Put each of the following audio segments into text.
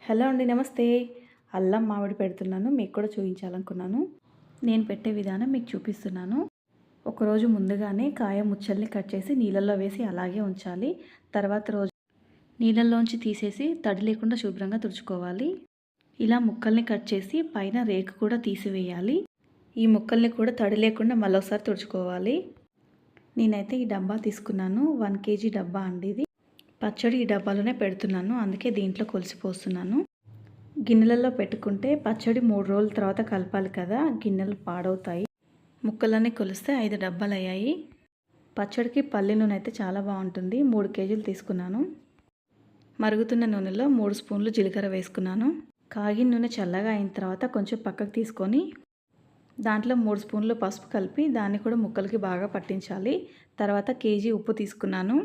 Hello అండి, నమస్తే. అల్లం మామిడి పెడుతున్నాను, మీకు కూడా చూపించాలనుకున్నాను. నేను పెట్టే విధానం మీకు చూపిస్తున్నాను. ఒకరోజు ముందుగానే కాయ ముచ్చల్ని కట్ చేసి నీళ్ళల్లో వేసి అలాగే ఉంచాలి. తర్వాత రోజు నీళ్ళల్లోంచి తీసేసి తడి లేకుండా శుభ్రంగా తుడుచుకోవాలి. ఇలా ముక్కల్ని కట్ చేసి పైన రేకు కూడా తీసివేయాలి. ఈ ముక్కల్ని కూడా తడి లేకుండా మళ్ళొకసారి తుడుచుకోవాలి. నేనైతే ఈ డబ్బా తీసుకున్నాను, 1 kg డబ్బా అండి ఇది. పచ్చడి ఈ డబ్బాలోనే పెడుతున్నాను, అందుకే దీంట్లో కొలిసిపోస్తున్నాను. గిన్నెలలో పెట్టుకుంటే పచ్చడి 3 రోజుల తర్వాత కలపాలి కదా, గిన్నెలు పాడవుతాయి. ముక్కలన్నీ కొలిస్తే 5 డబ్బాలు అయ్యాయి. పచ్చడికి పల్లి నూనె అయితే చాలా బాగుంటుంది. 3 kgలు తీసుకున్నాను. మరుగుతున్న నూనెలో 3 స్పూన్లు జీలకర్ర వేసుకున్నాను. కాగిన నూనె చల్లగా అయిన తర్వాత కొంచెం పక్కకు తీసుకొని దాంట్లో 3 స్పూన్లు పసుపు కలిపి దాన్ని కూడా ముక్కలకి బాగా పట్టించాలి. తర్వాత కేజీ ఉప్పు తీసుకున్నాను.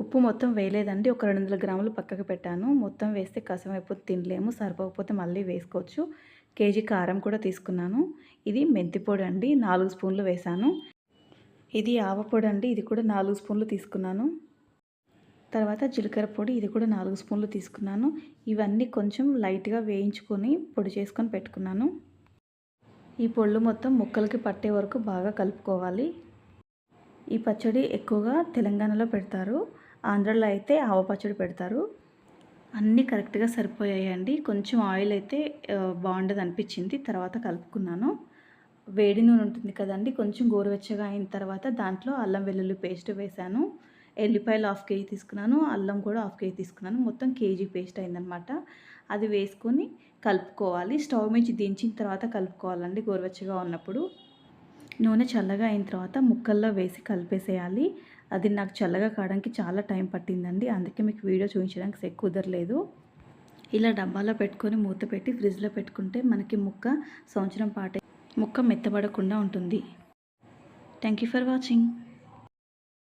ఉప్పు మొత్తం వేయలేదండి, ఒక 200 గ్రాములు పక్కకు పెట్టాను. మొత్తం వేస్తే కసం అయిపోతే తినలేము, సరిపోకపోతే మళ్ళీ వేసుకోవచ్చు. కేజీ కారం కూడా తీసుకున్నాను. ఇది మెంతి పొడి అండి, 4 స్పూన్లు వేసాను. ఇది ఆవపొడి అండి, ఇది కూడా 4 స్పూన్లు తీసుకున్నాను. తర్వాత జీలకర్ర పొడి, ఇది కూడా 4 స్పూన్లు తీసుకున్నాను. ఇవన్నీ కొంచెం లైట్గా వేయించుకొని పొడి చేసుకొని పెట్టుకున్నాను. ఈ పొళ్ళు మొత్తం ముక్కలకి పట్టే వరకు బాగా కలుపుకోవాలి. ఈ పచ్చడి ఎక్కువగా తెలంగాణలో పెడతారు, ఆంధ్రాలో అయితే ఆవ పచ్చడి పెడతారు. అన్నీ కరెక్ట్గా సరిపోయాయండి. కొంచెం ఆయిల్ అయితే బాగుండదు అనిపించింది, తర్వాత కలుపుకున్నాను. వేడి నూనె ఉంటుంది కదండి, కొంచెం గోరువెచ్చగా అయిన తర్వాత దాంట్లో అల్లం వెల్లుల్లి పేస్ట్ వేసాను. ఎల్లిపాయలు 1/2 kg తీసుకున్నాను, అల్లం కూడా 1/2 kg తీసుకున్నాను. మొత్తం కేజీ పేస్ట్ అయిందనమాట. అది వేసుకొని కలుపుకోవాలి. స్టవ్ నుంచి దించిన తర్వాత కలుపుకోవాలండి గోరువెచ్చగా ఉన్నప్పుడు. నూనె చల్లగా అయిన తర్వాత ముక్కల్లో వేసి కలిపేసేయాలి. అది నాకు చల్లగా కావడానికి చాలా టైం పట్టిందండి, అందుకే మీకు వీడియో చూపించడానికి కుదరలేదు. ఇలా డబ్బాలో పెట్టుకొని మూత పెట్టి ఫ్రిడ్జ్లో పెట్టుకుంటే మనకి సంవత్సరం పాటు ముక్క మెత్తబడకుండా ఉంటుంది. Thank you for watching.